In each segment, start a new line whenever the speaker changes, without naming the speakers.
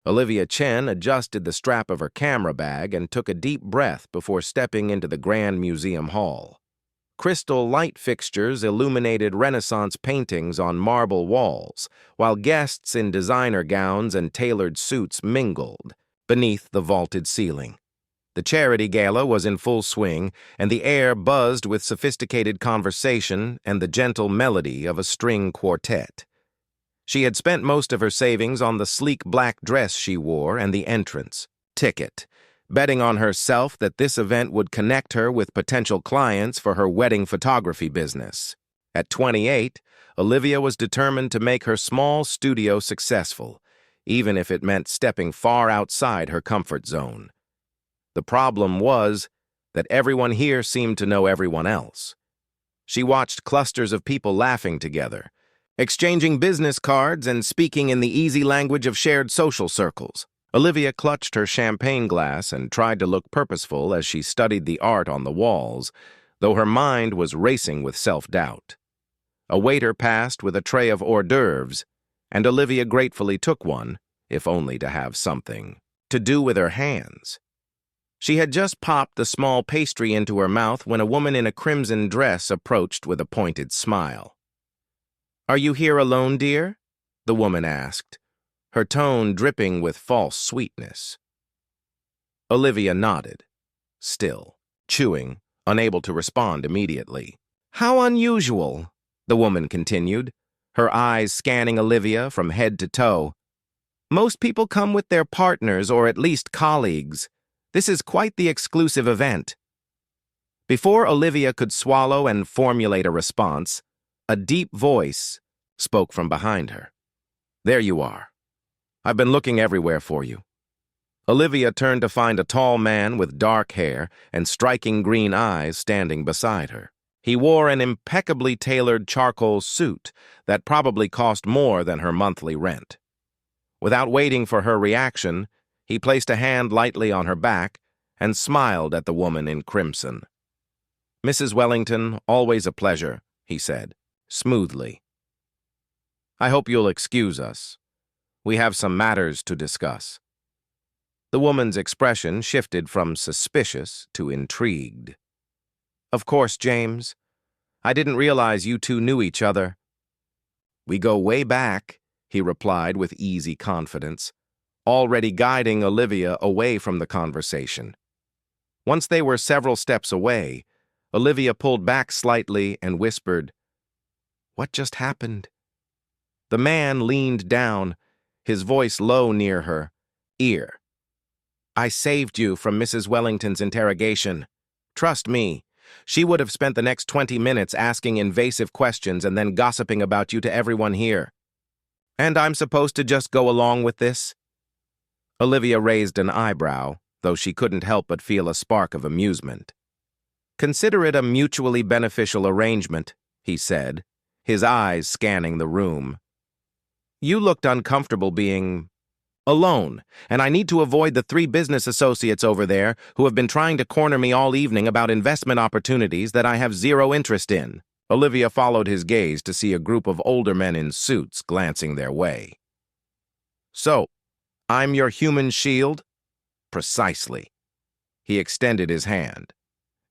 Olivia Chen adjusted the strap of her camera bag and took a deep breath before stepping into the Grand Museum Hall. Crystal light fixtures illuminated Renaissance paintings on marble walls, while guests in designer gowns and tailored suits mingled beneath the vaulted ceiling. The charity gala was in full swing, and the air buzzed with sophisticated conversation and the gentle melody of a string quartet. She had spent most of her savings on the sleek black dress she wore and the entrance ticket, betting on herself that this event would connect her with potential clients for her wedding photography business. At 28, Olivia was determined to make her small studio successful, even if it meant stepping far outside her comfort zone. The problem was that everyone here seemed to know everyone else. She watched clusters of people laughing together, exchanging business cards and speaking in the easy language of shared social circles. Olivia clutched her champagne glass and tried to look purposeful as she studied the art on the walls, though her mind was racing with self-doubt. A waiter passed with a tray of hors d'oeuvres, and Olivia gratefully took one, if only to have something to do with her hands. She had just popped the small pastry into her mouth when a woman in a crimson dress approached with a pointed smile. "Are you here alone, dear?" the woman asked, her tone dripping with false sweetness. Olivia nodded, still chewing, unable to respond immediately. "How unusual," the woman continued, her eyes scanning Olivia from head to toe. "Most people come with their partners or at least colleagues. This is quite the exclusive event." Before Olivia could swallow and formulate a response, a deep voice spoke from behind her. "There you are. I've been looking everywhere for you." Olivia turned to find a tall man with dark hair and striking green eyes standing beside her. He wore an impeccably tailored charcoal suit that probably cost more than her monthly rent. Without waiting for her reaction, he placed a hand lightly on her back and smiled at the woman in crimson. "Mrs. Wellington, always a pleasure," he said, smoothly. "I hope you'll excuse us. We have some matters to discuss." The woman's expression shifted from suspicious to intrigued. "Of course, James. I didn't realize you two knew each other." "We go way back," he replied with easy confidence, already guiding Olivia away from the conversation. Once they were several steps away, Olivia pulled back slightly and whispered, "What just happened?" The man leaned down, his voice low near her ear. "I saved you from Mrs. Wellington's interrogation. Trust me, she would have spent the next 20 minutes asking invasive questions and then gossiping about you to everyone here. And I'm supposed to just go along with this?" Olivia raised an eyebrow, though she couldn't help but feel a spark of amusement. "Consider it a mutually beneficial arrangement," he said, his eyes scanning the room. "You looked uncomfortable being alone, and I need to avoid the 3 business associates over there who have been trying to corner me all evening about investment opportunities that I have zero interest in." Olivia followed his gaze to see a group of older men in suits glancing their way. "So, I'm your human shield?" "Precisely." He extended his hand.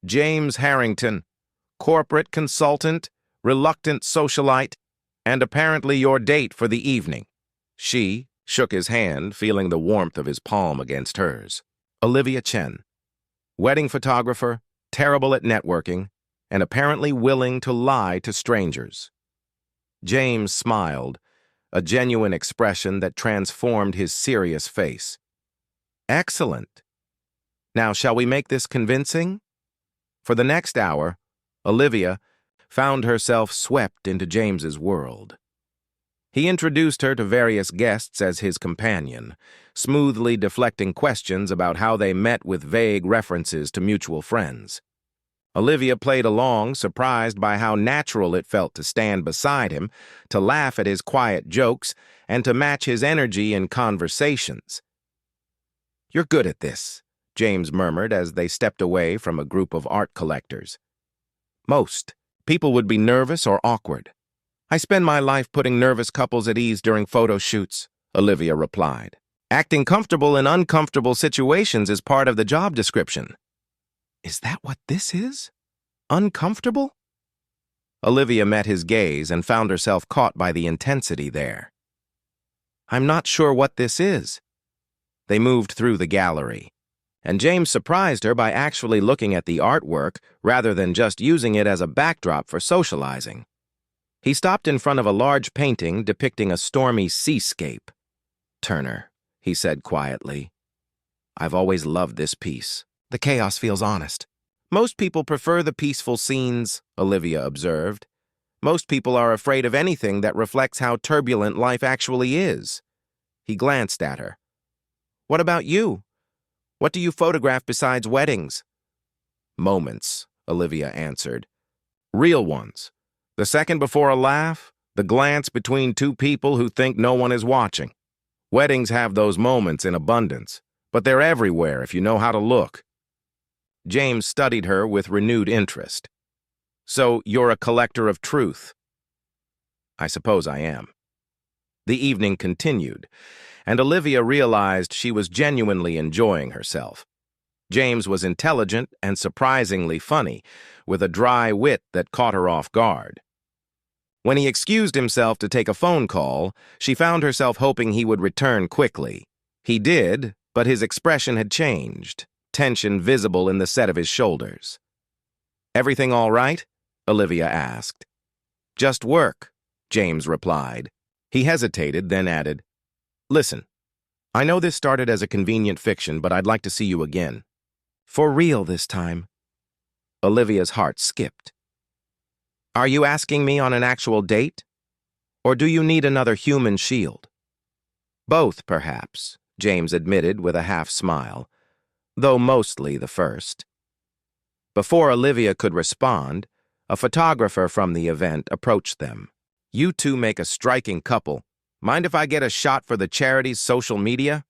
"James Harrington, corporate consultant, reluctant socialite, and apparently your date for the evening." She shook his hand, feeling the warmth of his palm against hers. "Olivia Chen, wedding photographer, terrible at networking, and apparently willing to lie to strangers." James smiled, a genuine expression that transformed his serious face. "Excellent. Now, shall we make this convincing?" For the next hour, Olivia found herself swept into James's world. He introduced her to various guests as his companion, smoothly deflecting questions about how they met with vague references to mutual friends. Olivia played along, surprised by how natural it felt to stand beside him, to laugh at his quiet jokes, and to match his energy in conversations. "You're good at this," James murmured as they stepped away from a group of art collectors. "Most people would be nervous or awkward. I spend my life putting nervous couples at ease during photo shoots," Olivia replied. Acting comfortable in uncomfortable situations is part of the job description. Is that what this is? Uncomfortable? Olivia met his gaze and found herself caught by the intensity there. I'm not sure what this is. They moved through the gallery, and James surprised her by actually looking at the artwork rather than just using it as a backdrop for socializing. He stopped in front of a large painting depicting a stormy seascape. Turner, he said quietly. I've always loved this piece. The chaos feels honest. Most people prefer the peaceful scenes, Olivia observed. Most people are afraid of anything that reflects how turbulent life actually is. He glanced at her. What about you? What do you photograph besides weddings? Moments, Olivia answered. Real ones. The second before a laugh, the glance between two people who think no one is watching. Weddings have those moments in abundance, but they're everywhere if you know how to look. James studied her with renewed interest. So you're a collector of truth? I suppose I am. The evening continued, and Olivia realized she was genuinely enjoying herself. James was intelligent and surprisingly funny, with a dry wit that caught her off guard. When he excused himself to take a phone call, she found herself hoping he would return quickly. He did, but his expression had changed, tension visible in the set of his shoulders. Everything all right? Olivia asked. Just work, James replied. He hesitated, then added, Listen, I know this started as a convenient fiction, but I'd like to see you again. For real this time. Olivia's heart skipped. Are you asking me on an actual date? Or do you need another human shield? Both, perhaps, James admitted with a half-smile, though mostly the first. Before Olivia could respond, a photographer from the event approached them. You two make a striking couple. Mind if I get a shot for the charity's social media?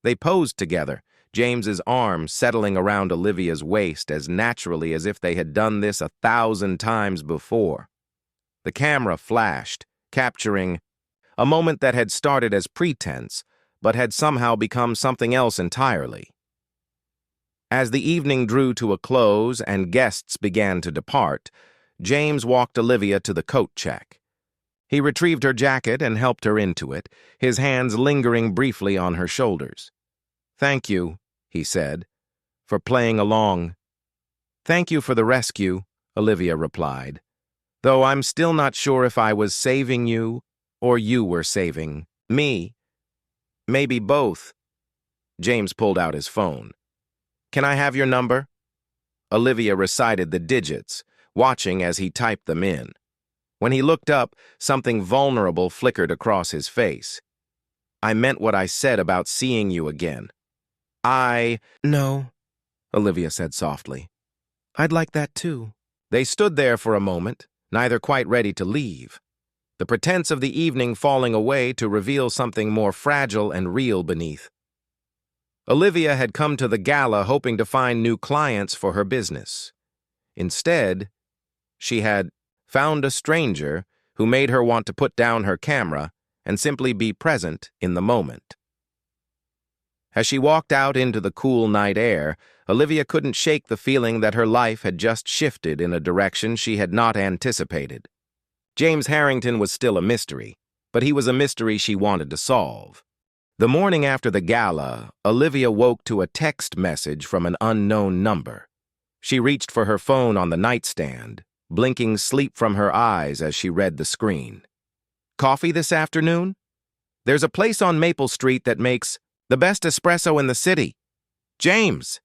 They posed together, James's arm settling around Olivia's waist as naturally as if they had done this 1,000 times before. The camera flashed, capturing a moment that had started as pretense, but had somehow become something else entirely. As the evening drew to a close and guests began to depart, James walked Olivia to the coat check. He retrieved her jacket and helped her into it, his hands lingering briefly on her shoulders. Thank you, he said, for playing along. Thank you for the rescue, Olivia replied, though I'm still not sure if I was saving you or you were saving me. Maybe both. James pulled out his phone. Can I have your number? Olivia recited the digits, watching as he typed them in. When he looked up, something vulnerable flickered across his face. I meant what I said about seeing you again. No, Olivia said softly. I'd like that too. They stood there for a moment, neither quite ready to leave, the pretense of the evening falling away to reveal something more fragile and real beneath. Olivia had come to the gala hoping to find new clients for her business. Instead, she had found a stranger who made her want to put down her camera and simply be present in the moment. As she walked out into the cool night air, Olivia couldn't shake the feeling that her life had just shifted in a direction she had not anticipated. James Harrington was still a mystery, but he was a mystery she wanted to solve. The morning after the gala, Olivia woke to a text message from an unknown number. She reached for her phone on the nightstand, blinking sleep from her eyes as she read the screen. Coffee this afternoon? There's a place on Maple Street that makes the best espresso in the city. James!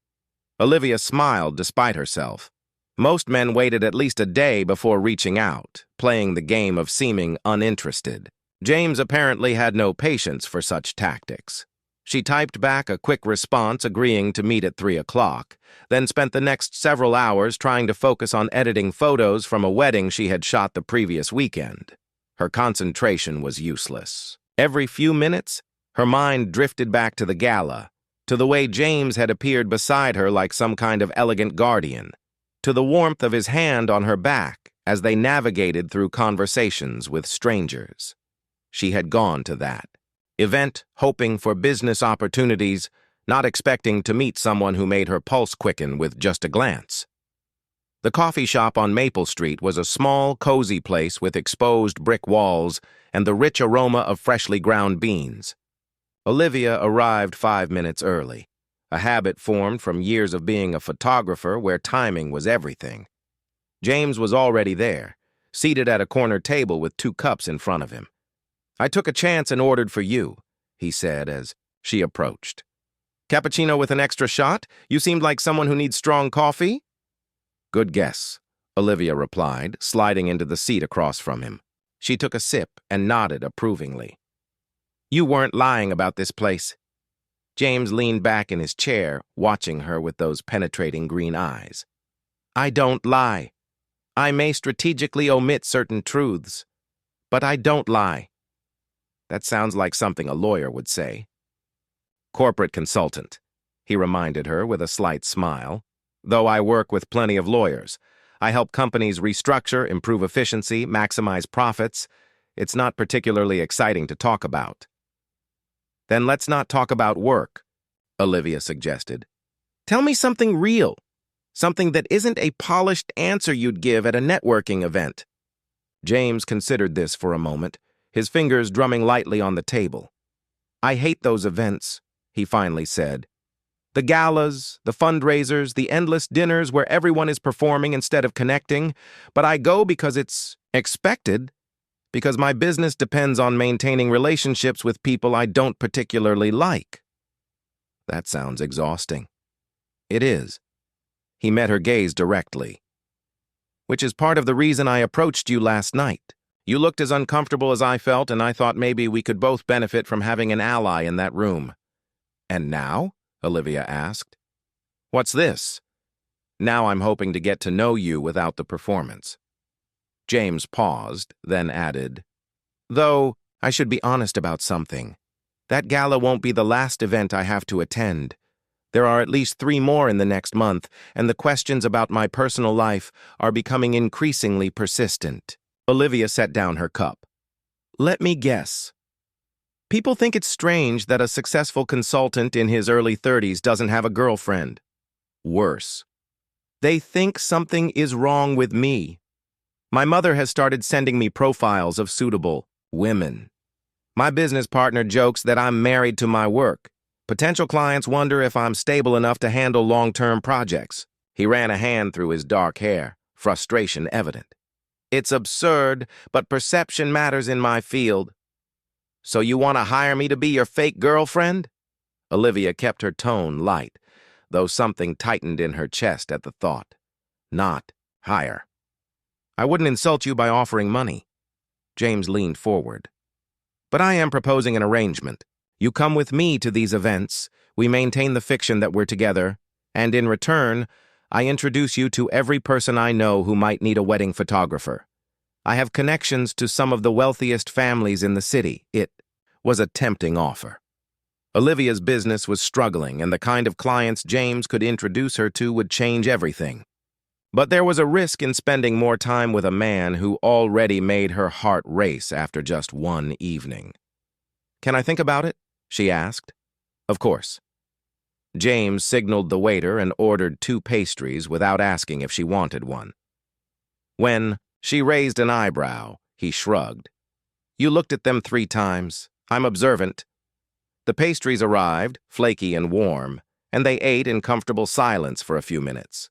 Olivia smiled despite herself. Most men waited at least a day before reaching out, playing the game of seeming uninterested. James apparently had no patience for such tactics. She typed back a quick response agreeing to meet at 3 o'clock, then spent the next several hours trying to focus on editing photos from a wedding she had shot the previous weekend. Her concentration was useless. Every few minutes, her mind drifted back to the gala, to the way James had appeared beside her like some kind of elegant guardian, to the warmth of his hand on her back as they navigated through conversations with strangers. She had gone to that. event hoping for business opportunities, not expecting to meet someone who made her pulse quicken with just a glance. The coffee shop on Maple Street was a small, cozy place with exposed brick walls and the rich aroma of freshly ground beans. Olivia arrived 5 minutes early, a habit formed from years of being a photographer where timing was everything. James was already there, seated at a corner table with 2 cups in front of him. "I took a chance and ordered for you," he said as she approached. "Cappuccino with an extra shot? You seemed like someone who needs strong coffee?" "Good guess," Olivia replied, sliding into the seat across from him. She took a sip and nodded approvingly. "You weren't lying about this place." James leaned back in his chair, watching her with those penetrating green eyes. "I don't lie. I may strategically omit certain truths, but I don't lie." That sounds like something a lawyer would say. "Corporate consultant," he reminded her with a slight smile. "Though I work with plenty of lawyers. I help companies restructure, improve efficiency, maximize profits. It's not particularly exciting to talk about." "Then let's not talk about work," Olivia suggested. "Tell me something real, something that isn't a polished answer you'd give at a networking event." James considered this for a moment, his fingers drumming lightly on the table. "I hate those events," he finally said. "The galas, the fundraisers, the endless dinners where everyone is performing instead of connecting. But I go because it's expected, because my business depends on maintaining relationships with people I don't particularly like." "That sounds exhausting." "It is." He met her gaze directly. "Which is part of the reason I approached you last night. You looked as uncomfortable as I felt, and I thought maybe we could both benefit from having an ally in that room." "And now?" Olivia asked. "What's this?" "Now I'm hoping to get to know you without the performance." James paused, then added, "Though, I should be honest about something. That gala won't be the last event I have to attend. There are at least 3 more in the next month, and the questions about my personal life are becoming increasingly persistent." Olivia set down her cup. "Let me guess. People think it's strange that a successful consultant in his early 30s doesn't have a girlfriend. Worse. They think something is wrong with me. My mother has started sending me profiles of suitable women. My business partner jokes that I'm married to my work. Potential clients wonder if I'm stable enough to handle long-term projects." He ran a hand through his dark hair, frustration evident. "It's absurd, but perception matters in my field." "So you want to hire me to be your fake girlfriend?" Olivia kept her tone light, though something tightened in her chest at the thought. "Not hire." "I wouldn't insult you by offering money." James leaned forward. "But I am proposing an arrangement. You come with me to these events, we maintain the fiction that we're together, and in return, I introduce you to every person I know who might need a wedding photographer. I have connections to some of the wealthiest families in the city." It was a tempting offer. Olivia's business was struggling, and the kind of clients James could introduce her to would change everything. But there was a risk in spending more time with a man who already made her heart race after just one evening. "Can I think about it?" she asked. "Of course." James signaled the waiter and ordered 2 pastries without asking if she wanted one. When she raised an eyebrow, he shrugged. "You looked at them 3 times. I'm observant." The pastries arrived, flaky and warm, and they ate in comfortable silence for a few minutes.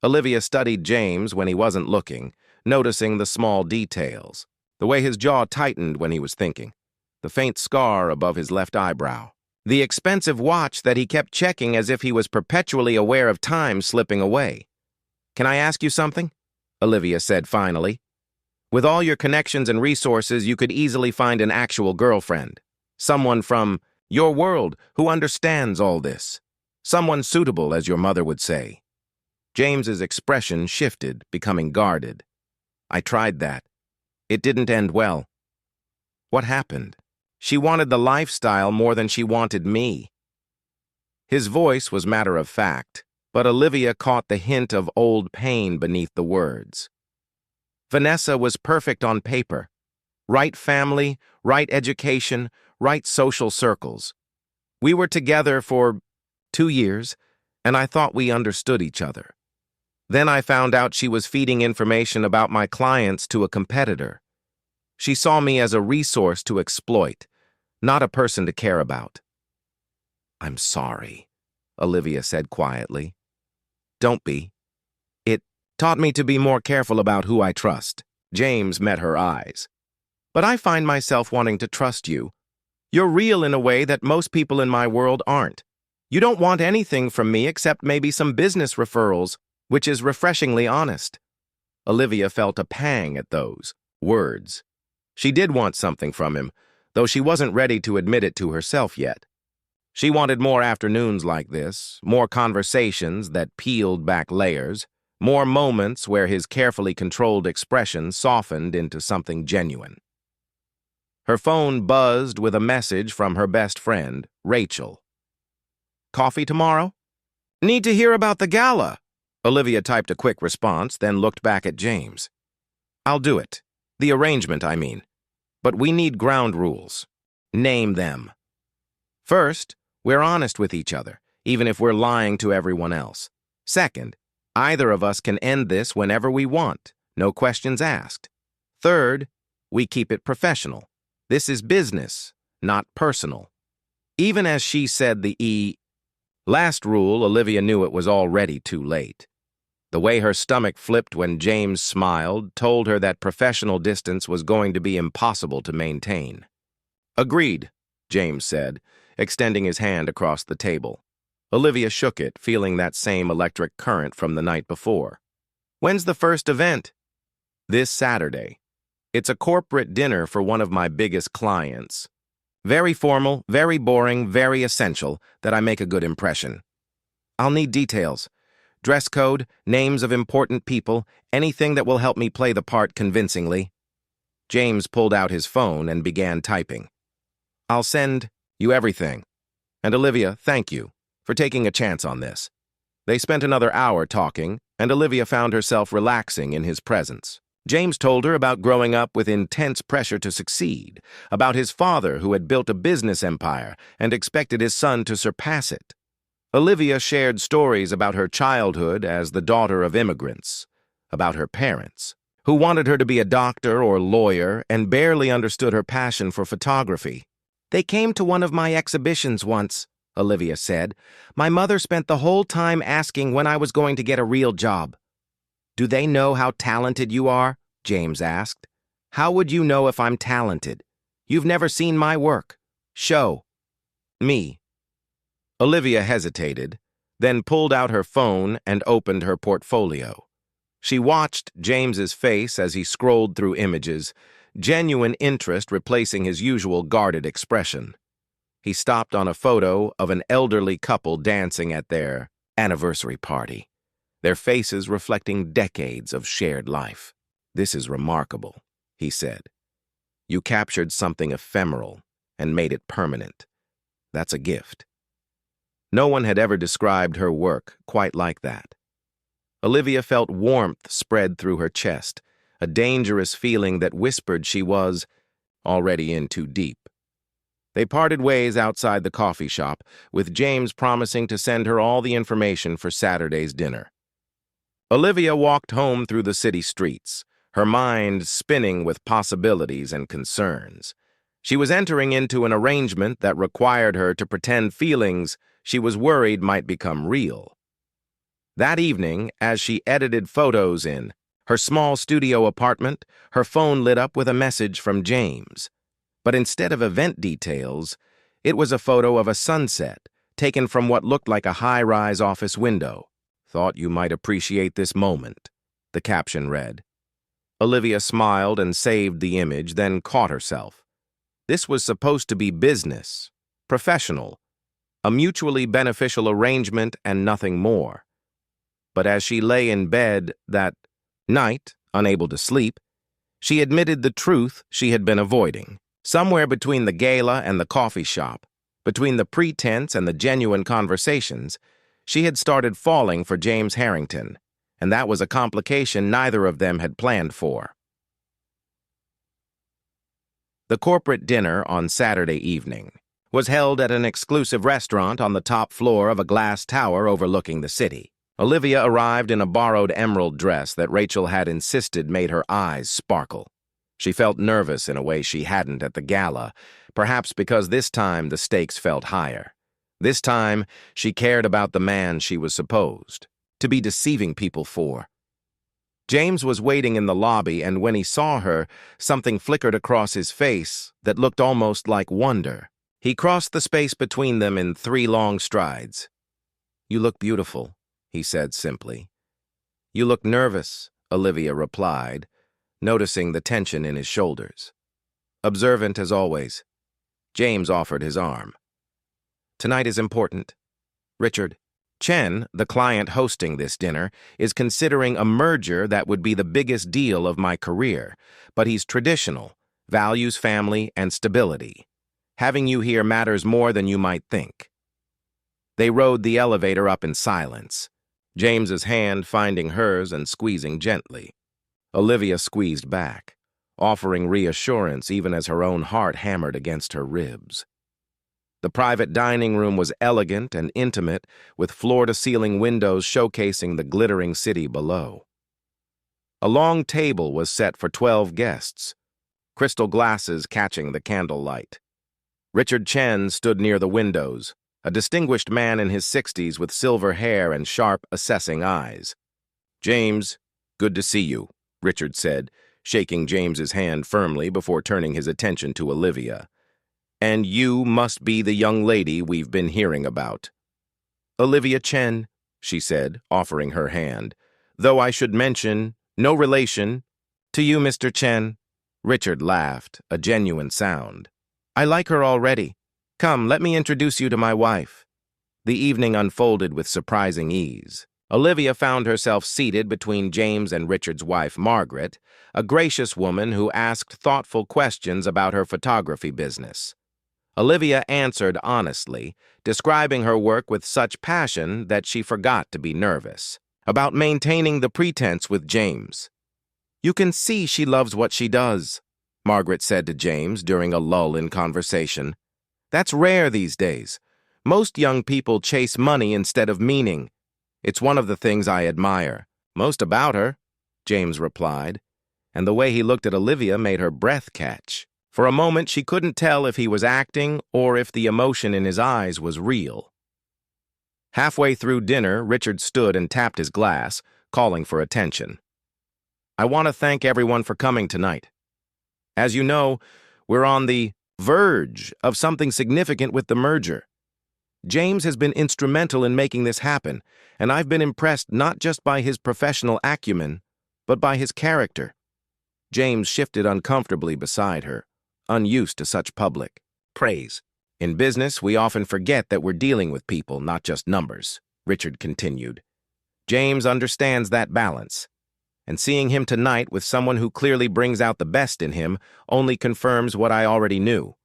Olivia studied James when he wasn't looking, noticing the small details, the way his jaw tightened when he was thinking, the faint scar above his left eyebrow, the expensive watch that he kept checking as if he was perpetually aware of time slipping away. "Can I ask you something?" Olivia said finally. "With all your connections and resources, you could easily find an actual girlfriend. Someone from your world who understands all this. Someone suitable, as your mother would say." James's expression shifted, becoming guarded. "I tried that. It didn't end well." "What happened?" "She wanted the lifestyle more than she wanted me." His voice was matter of fact, but Olivia caught the hint of old pain beneath the words. Vanessa was perfect on paper. Right family, right education, right social circles. We were together for 2 years, and I thought we understood each other. Then I found out she was feeding information about my clients to a competitor. She saw me as a resource to exploit, not a person to care about. "I'm sorry," Olivia said quietly. "Don't be. It taught me to be more careful about who I trust." James met her eyes. "But I find myself wanting to trust you. You're real in a way that most people in my world aren't. You don't want anything from me except maybe some business referrals, which is refreshingly honest." Olivia felt a pang at those words. She did want something from him, though she wasn't ready to admit it to herself yet. She wanted more afternoons like this, more conversations that peeled back layers, more moments where his carefully controlled expression softened into something genuine. Her phone buzzed with a message from her best friend, Rachel. "Coffee tomorrow?" "Need to hear about the gala." Olivia typed a quick response, then looked back at James. "I'll do it. The arrangement, I mean. But we need ground rules. Name them. First, we're honest with each other, even if we're lying to everyone else. Second, either of us can end this whenever we want, no questions asked. Third, we keep it professional. This is business, not personal." Even as she said the last rule, Olivia knew it was already too late. The way her stomach flipped when James smiled told her that professional distance was going to be impossible to maintain. "Agreed," James said, extending his hand across the table. Olivia shook it, feeling that same electric current from the night before. "When's the first event?" "This Saturday. It's a corporate dinner for one of my biggest clients. Very formal, very boring, very essential that I make a good impression. I'll need details. Dress code, names of important people, anything that will help me play the part convincingly." James pulled out his phone and began typing. "I'll send you everything. And Olivia, thank you for taking a chance on this." They spent another hour talking, and Olivia found herself relaxing in his presence. James told her about growing up with intense pressure to succeed, about his father who had built a business empire and expected his son to surpass it. Olivia shared stories about her childhood as the daughter of immigrants, about her parents, who wanted her to be a doctor or lawyer and barely understood her passion for photography. "They came to one of my exhibitions once," Olivia said. "My mother spent the whole time asking when I was going to get a real job." "Do they know how talented you are?" James asked. "How would you know if I'm talented? You've never seen my work. Show me." Olivia hesitated, then pulled out her phone and opened her portfolio. She watched James's face as he scrolled through images, genuine interest replacing his usual guarded expression. He stopped on a photo of an elderly couple dancing at their anniversary party, their faces reflecting decades of shared life. "This is remarkable," he said. "You captured something ephemeral and made it permanent. That's a gift." No one had ever described her work quite like that. Olivia felt warmth spread through her chest, a dangerous feeling that whispered she was already in too deep. They parted ways outside the coffee shop, with James promising to send her all the information for Saturday's dinner. Olivia walked home through the city streets, her mind spinning with possibilities and concerns. She was entering into an arrangement that required her to pretend feelings she was worried might become real. That evening, as she edited photos in her small studio apartment, her phone lit up with a message from James. But instead of event details, it was a photo of a sunset taken from what looked like a high-rise office window. "Thought you might appreciate this moment," the caption read. Olivia smiled and saved the image, then caught herself. This was supposed to be business, professional, a mutually beneficial arrangement and nothing more. But as she lay in bed that night, unable to sleep, she admitted the truth she had been avoiding. Somewhere between the gala and the coffee shop, between the pretense and the genuine conversations, she had started falling for James Harrington, and that was a complication neither of them had planned for. The corporate dinner on Saturday evening was held at an exclusive restaurant on the top floor of a glass tower overlooking the city. Olivia arrived in a borrowed emerald dress that Rachel had insisted made her eyes sparkle. She felt nervous in a way she hadn't at the gala, perhaps because this time the stakes felt higher. This time, she cared about the man she was supposed to be deceiving people for. James was waiting in the lobby, and when he saw her, something flickered across his face that looked almost like wonder. He crossed the space between them in 3 long strides. "You look beautiful," he said simply. "You look nervous," Olivia replied, noticing the tension in his shoulders. Observant as always, James offered his arm. "Tonight is important. Richard Chen, the client hosting this dinner, is considering a merger that would be the biggest deal of my career, but he's traditional, values family and stability. Having you here matters more than you might think." They rode the elevator up in silence, James's hand finding hers and squeezing gently. Olivia squeezed back, offering reassurance even as her own heart hammered against her ribs. The private dining room was elegant and intimate, with floor-to-ceiling windows showcasing the glittering city below. A long table was set for 12 guests, crystal glasses catching the candlelight. Richard Chen stood near the windows, a distinguished man in his 60s with silver hair and sharp, assessing eyes. "James, good to see you," Richard said, shaking James's hand firmly before turning his attention to Olivia. "And you must be the young lady we've been hearing about." "Olivia Chen," she said, offering her hand. "Though I should mention, no relation to you, Mr. Chen." Richard laughed, a genuine sound. "I like her already. Come, let me introduce you to my wife." The evening unfolded with surprising ease. Olivia found herself seated between James and Richard's wife, Margaret, a gracious woman who asked thoughtful questions about her photography business. Olivia answered honestly, describing her work with such passion that she forgot to be nervous about maintaining the pretense with James. "You can see she loves what she does," Margaret said to James during a lull in conversation. "That's rare these days. Most young people chase money instead of meaning. It's one of the things I admire most about her," James replied, and the way he looked at Olivia made her breath catch. For a moment, she couldn't tell if he was acting or if the emotion in his eyes was real. Halfway through dinner, Richard stood and tapped his glass, calling for attention. "I want to thank everyone for coming tonight. As you know, we're on the verge of something significant with the merger. James has been instrumental in making this happen, and I've been impressed not just by his professional acumen, but by his character." James shifted uncomfortably beside her, unused to such public praise. "In business, we often forget that we're dealing with people, not just numbers," Richard continued. "James understands that balance, and seeing him tonight with someone who clearly brings out the best in him only confirms what I already knew.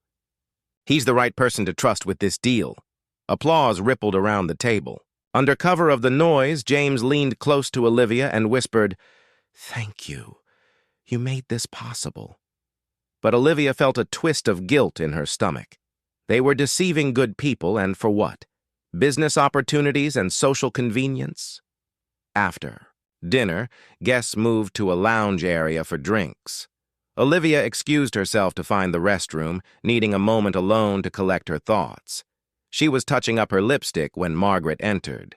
He's the right person to trust with this deal." Applause rippled around the table. Under cover of the noise, James leaned close to Olivia and whispered, "Thank you. You made this possible." But Olivia felt a twist of guilt in her stomach. They were deceiving good people, and for what? Business opportunities and social convenience? After dinner, guests moved to a lounge area for drinks. Olivia excused herself to find the restroom, needing a moment alone to collect her thoughts. She was touching up her lipstick when Margaret entered.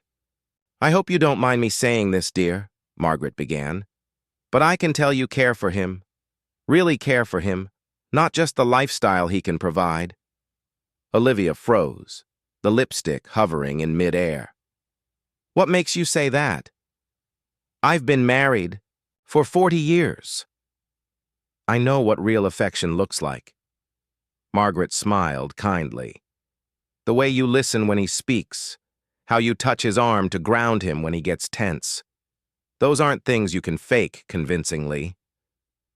"I hope you don't mind me saying this, dear," Margaret began, "but I can tell you care for him. Really care for him, not just the lifestyle he can provide." Olivia froze, the lipstick hovering in midair. "What makes you say that?" "I've been married for 40 years. I know what real affection looks like." Margaret smiled kindly. "The way you listen when he speaks, how you touch his arm to ground him when he gets tense. Those aren't things you can fake convincingly."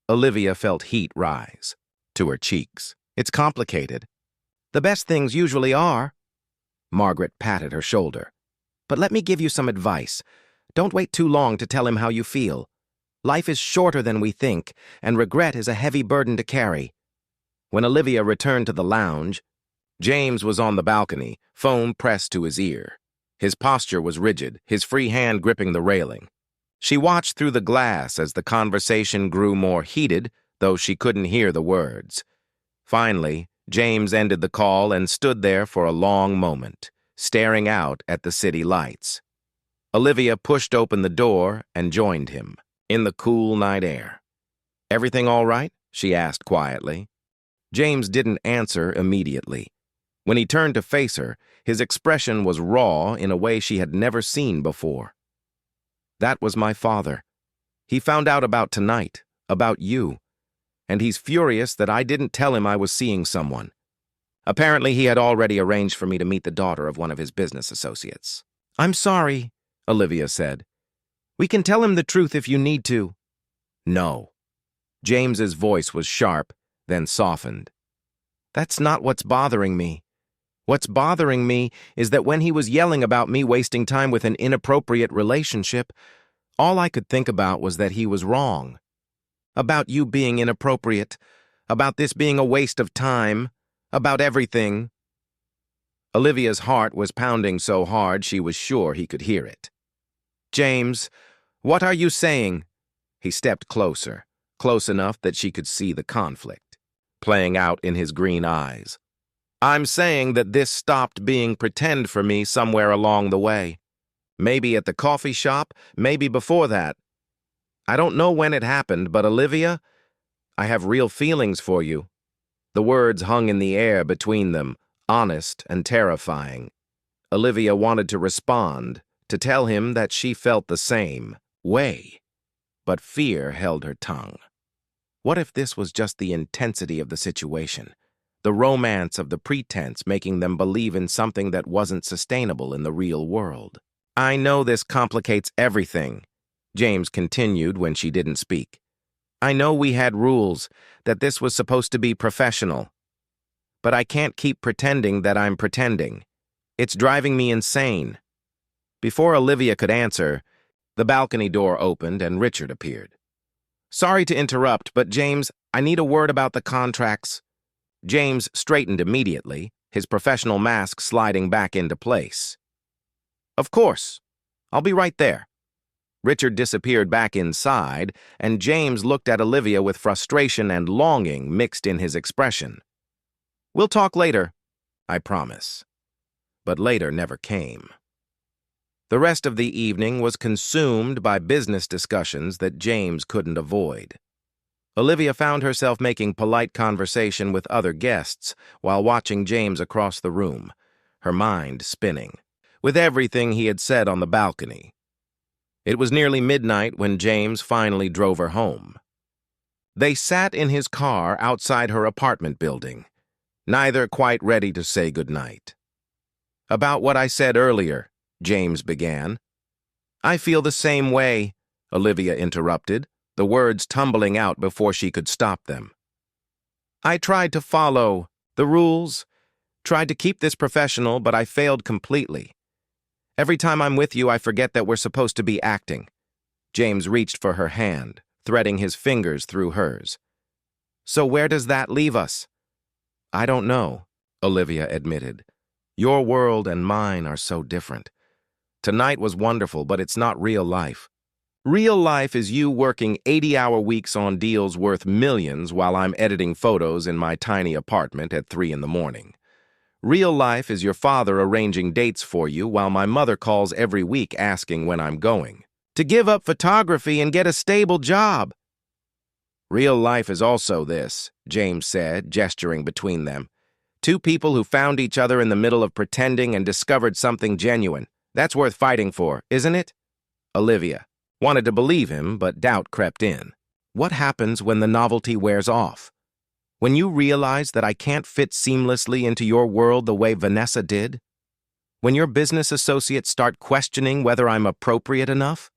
Olivia felt heat rise to her cheeks. "It's complicated." "The best things usually are." Margaret patted her shoulder. "But let me give you some advice. Don't wait too long to tell him how you feel. Life is shorter than we think, and regret is a heavy burden to carry. When Olivia returned to the lounge, James was on the balcony, phone pressed to his ear. His posture was rigid, his free hand gripping the railing. She watched through the glass as the conversation grew more heated, though she couldn't hear the words. Finally, James ended the call and stood there for a long moment, staring out at the city lights. Olivia pushed open the door and joined him, in the cool night air. "Everything all right?" she asked quietly. James didn't answer immediately. When he turned to face her, his expression was raw in a way she had never seen before. "That was my father. He found out about tonight, about you, and he's furious that I didn't tell him I was seeing someone. Apparently, he had already arranged for me to meet the daughter of one of his business associates." "I'm sorry," Olivia said. "We can tell him the truth if you need to." "No." James's voice was sharp, then softened. "That's not what's bothering me. What's bothering me is that when he was yelling about me wasting time with an inappropriate relationship, all I could think about was that he was wrong. About you being inappropriate, about this being a waste of time, about everything." Olivia's heart was pounding so hard she was sure he could hear it. "James, what are you saying?" He stepped closer, close enough that she could see the conflict playing out in his green eyes. "I'm saying that this stopped being pretend for me somewhere along the way. Maybe at the coffee shop, maybe before that. I don't know when it happened, but Olivia, I have real feelings for you." The words hung in the air between them, honest and terrifying. Olivia wanted to respond, to tell him that she felt the same way, but fear held her tongue. What if this was just the intensity of the situation? The romance of the pretense making them believe in something that wasn't sustainable in the real world. "I know this complicates everything," James continued when she didn't speak. "I know we had rules, that this was supposed to be professional. But I can't keep pretending that I'm pretending. It's driving me insane." Before Olivia could answer, the balcony door opened and Richard appeared. "Sorry to interrupt, but James, I need a word about the contracts." James straightened immediately, his professional mask sliding back into place. "Of course. I'll be right there." Richard disappeared back inside, and James looked at Olivia with frustration and longing mixed in his expression. "We'll talk later, I promise." But later never came. The rest of the evening was consumed by business discussions that James couldn't avoid. Olivia found herself making polite conversation with other guests while watching James across the room, her mind spinning, with everything he had said on the balcony. It was nearly midnight when James finally drove her home. They sat in his car outside her apartment building, neither quite ready to say goodnight. "About what I said earlier," James began. "I feel the same way," Olivia interrupted, the words tumbling out before she could stop them. "I tried to follow the rules, tried to keep this professional, but I failed completely. Every time I'm with you, I forget that we're supposed to be acting." James reached for her hand, threading his fingers through hers. "So where does that leave us?" "I don't know," Olivia admitted. "Your world and mine are so different. Tonight was wonderful, but it's not real life. Real life is you working 80-hour weeks on deals worth millions while I'm editing photos in my tiny apartment at 3 in the morning. Real life is your father arranging dates for you while my mother calls every week asking when I'm going to give up photography and get a stable job." "Real life is also this," James said, gesturing between them. "Two people who found each other in the middle of pretending and discovered something genuine. That's worth fighting for, isn't it?" Olivia wanted to believe him, but doubt crept in. "What happens when the novelty wears off? When you realize that I can't fit seamlessly into your world the way Vanessa did? When your business associates start questioning whether I'm appropriate enough?"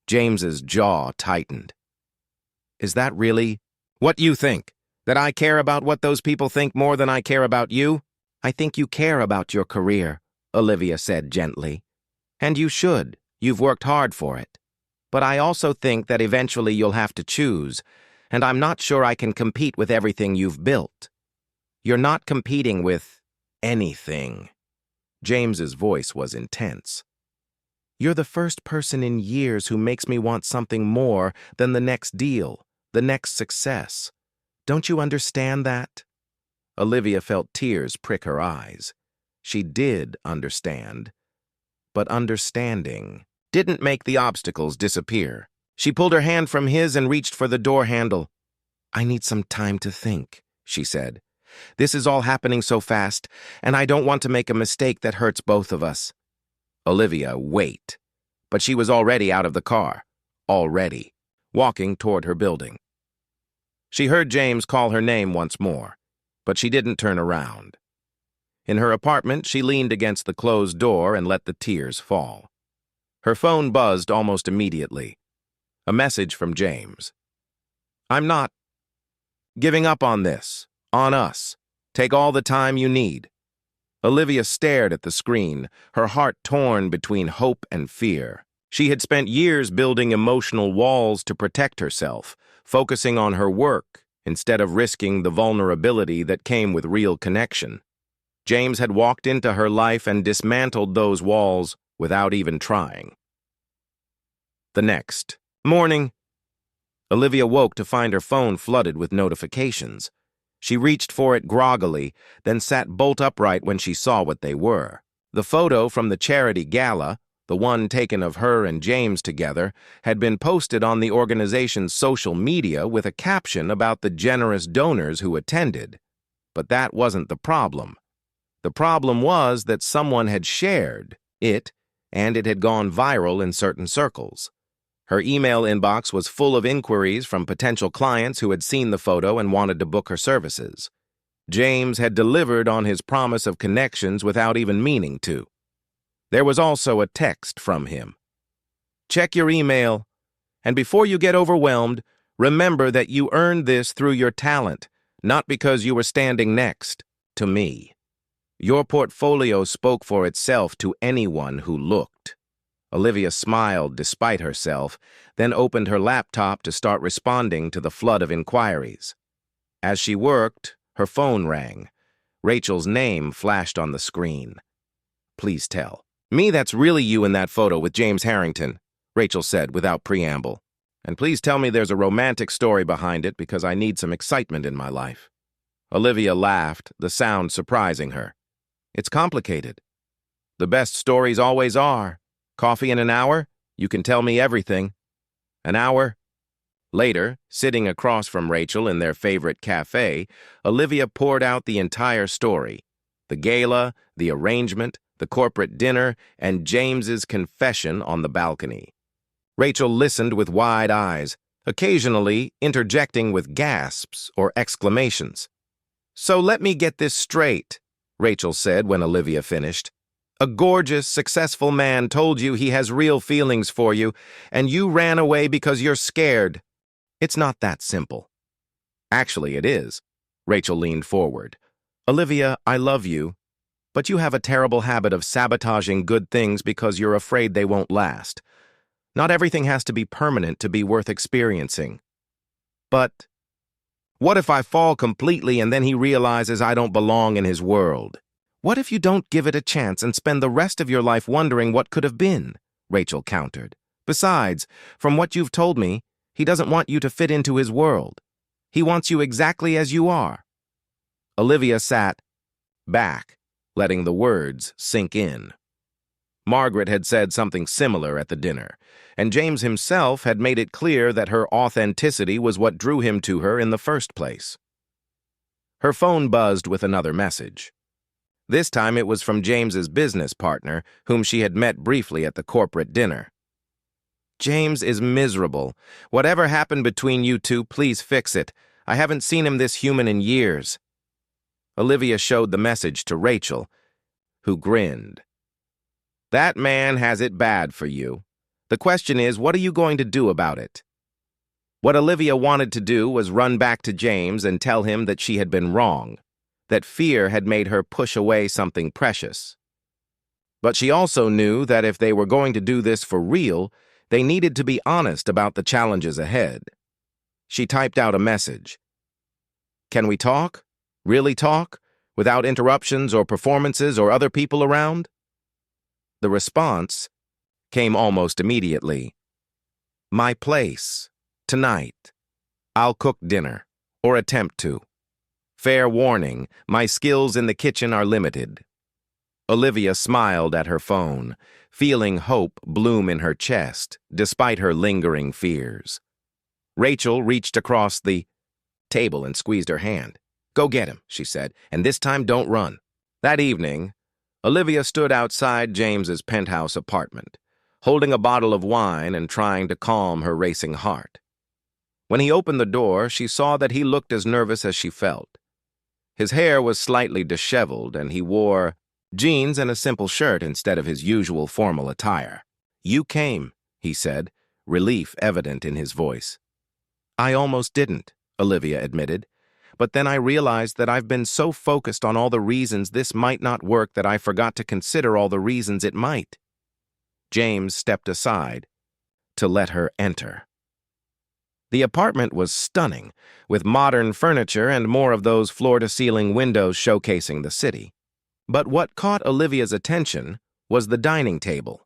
James's jaw tightened. "Is that really what you think? That I care about what those people think more than I care about you?" "I think you care about your career," Olivia said gently. "And you should. You've worked hard for it. But I also think that eventually you'll have to choose and I'm not sure I can compete with everything you've built." "You're not competing with anything." James's voice was intense. "You're the first person in years who makes me want something more than the next deal, the next success. Don't you understand that?" Olivia felt tears prick her eyes. She did understand, but understanding didn't make the obstacles disappear. She pulled her hand from his and reached for the door handle. "I need some time to think," she said. "This is all happening so fast, and I don't want to make a mistake that hurts both of us." Olivia, wait. But she was already out of the car. Already. Walking toward her building. She heard James call her name once more, but she didn't turn around. In her apartment, she leaned against the closed door and let the tears fall. Her phone buzzed almost immediately. A message from James. "I'm not giving up on this. On us. Take all the time you need." Olivia stared at the screen, her heart torn between hope and fear. She had spent years building emotional walls to protect herself, focusing on her work instead of risking the vulnerability that came with real connection. James had walked into her life and dismantled those walls without even trying. The next morning, Olivia woke to find her phone flooded with notifications. She reached for it groggily, then sat bolt upright when she saw what they were. The photo from the charity gala, the one taken of her and James together, had been posted on the organization's social media with a caption about the generous donors who attended. But that wasn't the problem. The problem was that someone had shared it, and it had gone viral in certain circles. Her email inbox was full of inquiries from potential clients who had seen the photo and wanted to book her services. James had delivered on his promise of connections without even meaning to. There was also a text from him. "Check your email, and before you get overwhelmed, remember that you earned this through your talent, not because you were standing next to me. Your portfolio spoke for itself to anyone who looked." Olivia smiled despite herself, then opened her laptop to start responding to the flood of inquiries. As she worked, her phone rang. Rachel's name flashed on the screen. "Please tell me that's really you in that photo with James Harrington," Rachel said without preamble. "And please tell me there's a romantic story behind it because I need some excitement in my life." Olivia laughed, the sound surprising her. "It's complicated. The best stories always are. Coffee in an hour? You can tell me everything." An hour? Later, sitting across from Rachel in their favorite cafe, Olivia poured out the entire story. The gala, the arrangement, the corporate dinner, and James's confession on the balcony. Rachel listened with wide eyes, occasionally interjecting with gasps or exclamations. "So let me get this straight," Rachel said when Olivia finished. "A gorgeous, successful man told you he has real feelings for you, and you ran away because you're scared. It's not that simple." "Actually, it is." Rachel leaned forward. "Olivia, I love you, but you have a terrible habit of sabotaging good things because you're afraid they won't last. Not everything has to be permanent to be worth experiencing." "But what if I fall completely and then he realizes I don't belong in his world? What if you don't give it a chance and spend the rest of your life wondering what could have been?" Rachel countered. "Besides, from what you've told me, he doesn't want you to fit into his world. He wants you exactly as you are." Olivia sat back, letting the words sink in. Margaret had said something similar at the dinner, and James himself had made it clear that her authenticity was what drew him to her in the first place. Her phone buzzed with another message. This time it was from James's business partner, whom she had met briefly at the corporate dinner. "James is miserable. Whatever happened between you two, please fix it. I haven't seen him this human in years." Olivia showed the message to Rachel, who grinned. "That man has it bad for you. The question is, what are you going to do about it?" What Olivia wanted to do was run back to James and tell him that she had been wrong, that fear had made her push away something precious. But she also knew that if they were going to do this for real, they needed to be honest about the challenges ahead. She typed out a message. Can we talk? Really talk? Without interruptions or performances or other people around? The response came almost immediately. My place. Tonight. I'll cook dinner, or attempt to. Fair warning, my skills in the kitchen are limited. Olivia smiled at her phone, feeling hope bloom in her chest, despite her lingering fears. Rachel reached across the table and squeezed her hand. Go get him, she said, and this time don't run. That evening, Olivia stood outside James's penthouse apartment, holding a bottle of wine and trying to calm her racing heart. When he opened the door, she saw that he looked as nervous as she felt. His hair was slightly disheveled, and he wore jeans and a simple shirt instead of his usual formal attire. You came, he said, relief evident in his voice. I almost didn't, Olivia admitted, but then I realized that I've been so focused on all the reasons this might not work that I forgot to consider all the reasons it might. James stepped aside to let her enter. The apartment was stunning, with modern furniture and more of those floor-to-ceiling windows showcasing the city. But what caught Olivia's attention was the dining table,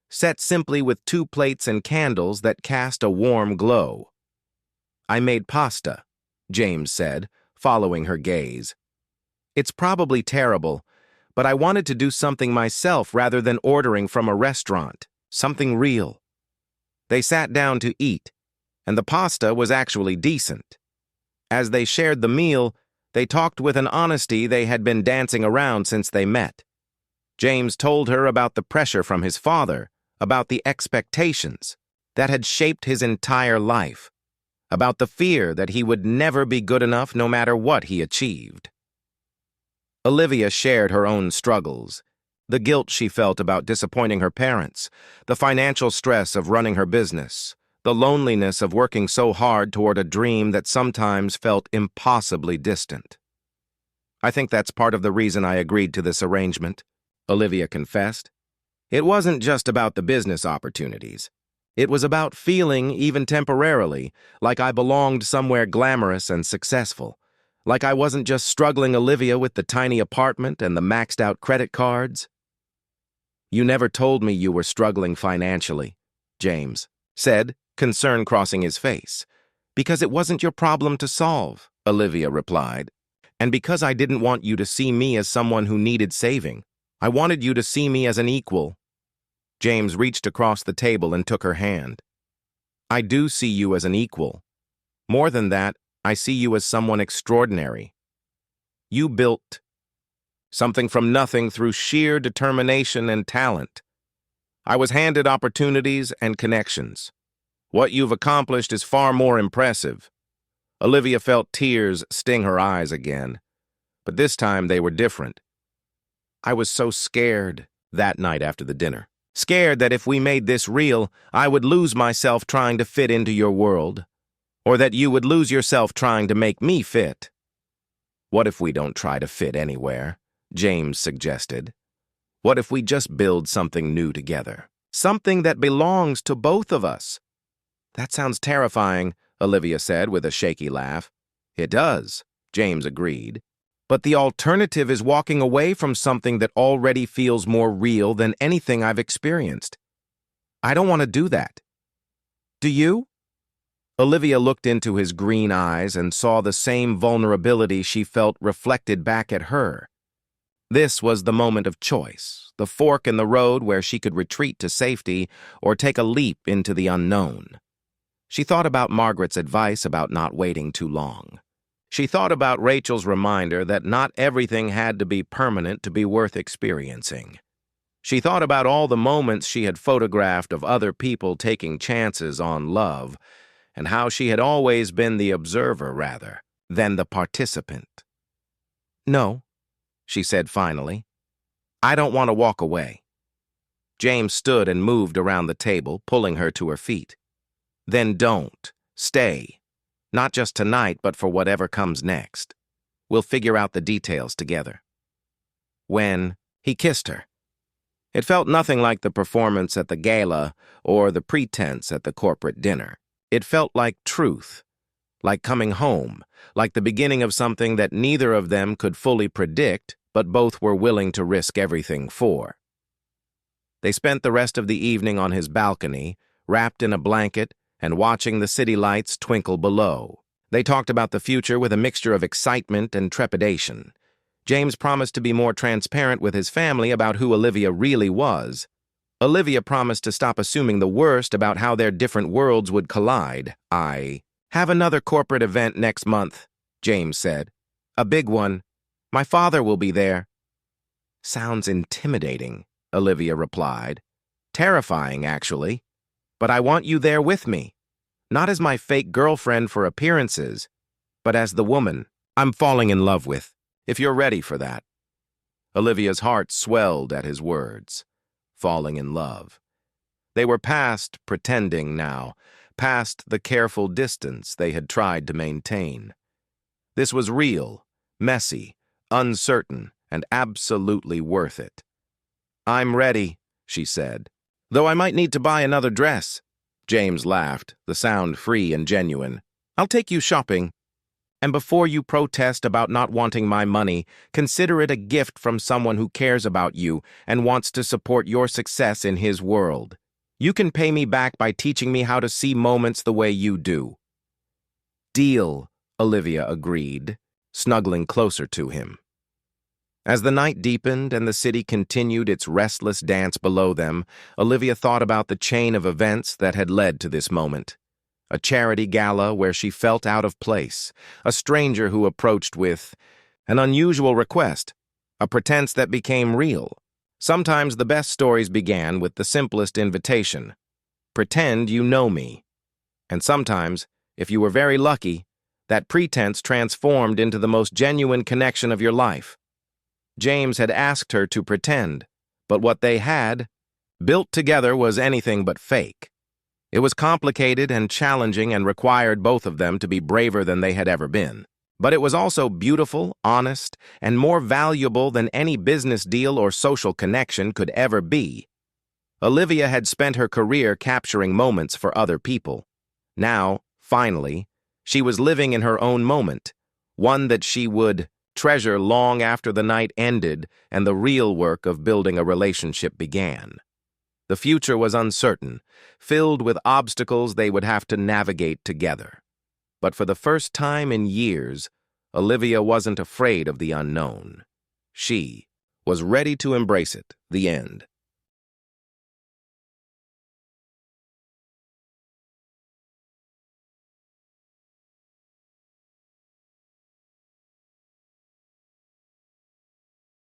set simply with 2 plates and candles that cast a warm glow. I made pasta, James said, following her gaze. It's probably terrible, but I wanted to do something myself rather than ordering from a restaurant, something real. They sat down to eat, and the pasta was actually decent. As they shared the meal, they talked with an honesty they had been dancing around since they met. James told her about the pressure from his father, about the expectations that had shaped his entire life, about the fear that he would never be good enough no matter what he achieved. Olivia shared her own struggles, the guilt she felt about disappointing her parents, the financial stress of running her business, the loneliness of working so hard toward a dream that sometimes felt impossibly distant. I think that's part of the reason I agreed to this arrangement, Olivia confessed. It wasn't just about the business opportunities. It was about feeling, even temporarily, like I belonged somewhere glamorous and successful, like I wasn't just struggling Olivia with the tiny apartment and the maxed-out credit cards. You never told me you were struggling financially, James said, concern crossing his face. Because it wasn't your problem to solve, Olivia replied. And because I didn't want you to see me as someone who needed saving. I wanted you to see me as an equal. James reached across the table and took her hand. I do see you as an equal. More than that, I see you as someone extraordinary. You built something from nothing through sheer determination and talent. I was handed opportunities and connections. What you've accomplished is far more impressive. Olivia felt tears sting her eyes again, but this time they were different. I was so scared that night after the dinner. Scared that if we made this real, I would lose myself trying to fit into your world, or that you would lose yourself trying to make me fit. What if we don't try to fit anywhere? James suggested. What if we just build something new together? Something that belongs to both of us? That sounds terrifying, Olivia said with a shaky laugh. It does, James agreed. But the alternative is walking away from something that already feels more real than anything I've experienced. I don't want to do that. Do you? Olivia looked into his green eyes and saw the same vulnerability she felt reflected back at her. This was the moment of choice, the fork in the road where she could retreat to safety or take a leap into the unknown. She thought about Margaret's advice about not waiting too long. She thought about Rachel's reminder that not everything had to be permanent to be worth experiencing. She thought about all the moments she had photographed of other people taking chances on love, and how she had always been the observer rather than the participant. No, she said finally. I don't want to walk away. James stood and moved around the table, pulling her to her feet. Then don't. Stay. Not just tonight, but for whatever comes next. We'll figure out the details together. When he kissed her, it felt nothing like the performance at the gala or the pretense at the corporate dinner. It felt like truth, like coming home, like the beginning of something that neither of them could fully predict, but both were willing to risk everything for. They spent the rest of the evening on his balcony, wrapped in a blanket and watching the city lights twinkle below. They talked about the future with a mixture of excitement and trepidation. James promised to be more transparent with his family about who Olivia really was. Olivia promised to stop assuming the worst about how their different worlds would collide. "I have another corporate event next month," James said. "A big one. My father will be there." "Sounds intimidating," Olivia replied. "Terrifying, actually. But I want you there with me. Not as my fake girlfriend for appearances, but as the woman I'm falling in love with, if you're ready for that." Olivia's heart swelled at his words. Falling in love. They were past pretending now, past the careful distance they had tried to maintain. This was real, messy, uncertain, and absolutely worth it. "I'm ready," she said. "Though I might need to buy another dress." James laughed, the sound free and genuine. "I'll take you shopping. And before you protest about not wanting my money, consider it a gift from someone who cares about you and wants to support your success in his world. You can pay me back by teaching me how to see moments the way you do." "Deal," Olivia agreed, snuggling closer to him. As the night deepened and the city continued its restless dance below them, Olivia thought about the chain of events that had led to this moment. A charity gala where she felt out of place, a stranger who approached with an unusual request, a pretense that became real. Sometimes the best stories began with the simplest invitation. "Pretend you know me." And sometimes, if you were very lucky, that pretense transformed into the most genuine connection of your life. James had asked her to pretend, but what they had built together was anything but fake. It was complicated and challenging and required both of them to be braver than they had ever been. But it was also beautiful, honest, and more valuable than any business deal or social connection could ever be. Olivia had spent her career capturing moments for other people. Now, finally, she was living in her own moment, one that she would treasure long after the night ended and the real work of building a relationship began. The future was uncertain, filled with obstacles they would have to navigate together. But for the first time in years, Olivia wasn't afraid of the unknown. She was ready to embrace it, the end.